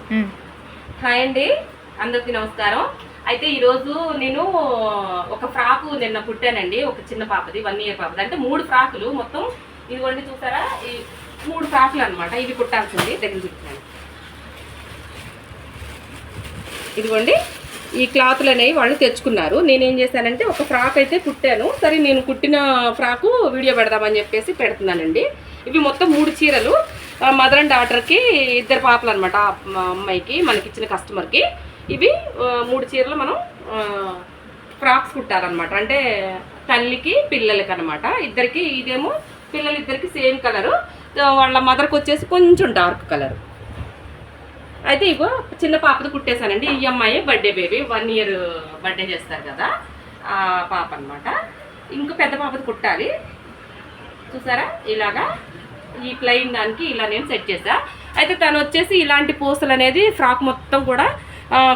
Hi అండి, అందరికీ నమస్కారం. అయితే ఈరోజు నేను ఒక ఫ్రాకు నిన్న కుట్టానండి. ఒక చిన్న పాపది, 1 ఇయర్ పాపది. అంటే 3 ఫ్రాకులు మొత్తం. ఇదిగోండి చూసారా, ఈ 3 ఫ్రాకులు అనమాట. ఇవి కుట్టాల్సింది. దగ్గర చూపించాను. ఇదిగోండి ఈ క్లాత్లు అనేవి వాళ్ళు తెచ్చుకున్నారు. నేనేం చేశానంటే ఒక ఫ్రాక్ అయితే కుట్టాను. సరే నేను కుట్టిన ఫ్రాకు వీడియో పెడదామని చెప్పేసి పెడుతున్నానండి. ఇవి మొత్తం 3 చీరలు. మదర్ అండ్ డాటర్కి 2 పాపలు అనమాట. మా అమ్మాయికి, మనకిచ్చిన కస్టమర్కి. ఇవి 3 చీరలు మనం ఫ్రాక్స్ కుట్టారనమాట. అంటే తల్లికి పిల్లలకి అనమాట. ఇద్దరికి, ఇదేమో పిల్లలిద్దరికి సేమ్ కలరు, వాళ్ళ మదర్కి వచ్చేసి కొంచెం డార్క్ కలరు. అయితే ఇగో చిన్న పాపది కుట్టేశానండి. ఈ అమ్మాయి బర్త్డే బేబీ, 1 ఇయర్ బర్త్డే చేస్తారు కదా, ఆ పాప అనమాట. ఇంకో పెద్ద పాపది కుట్టాలి. చూసారా, ఇలాగా ఈ ప్లెయిన్ దానికి ఇలా నేను సెట్ చేసా. అయితే తను వచ్చేసి ఇలాంటి పూసలు అనేది ఫ్రాక్ మొత్తం కూడా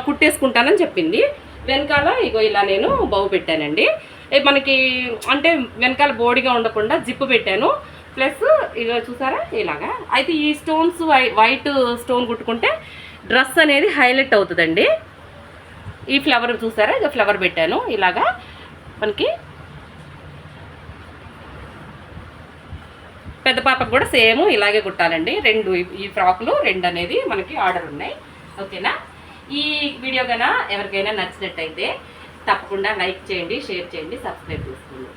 కుట్టేసుకుంటానని చెప్పింది. వెనకాల ఇగో ఇలా నేను బౌ పెట్టానండి. మనకి అంటే వెనకాల బోడిగా ఉండకుండా జిప్పు పెట్టాను. ప్లస్ ఇక చూసారా ఇలాగా. అయితే ఈ స్టోన్స్ వైట్ స్టోన్ కుట్టుకుంటే డ్రెస్ అనేది హైలైట్ అవుతుందండి. ఈ ఫ్లవర్ చూసారా, ఇక ఫ్లవర్ పెట్టాను ఇలాగా. మనకి పెద్ద పాపకు కూడా సేమ్ ఇలాగే కుట్టాలండి. 2 ఈ ఫ్రాకులు 2 అనేది మనకి ఆర్డర్ ఉన్నాయి. ఓకేనా. ఈ వీడియో కన్నా ఎవరికైనా నచ్చినట్టయితే తప్పకుండా లైక్ చేయండి, షేర్ చేయండి, సబ్స్క్రైబ్ చేసుకోండి.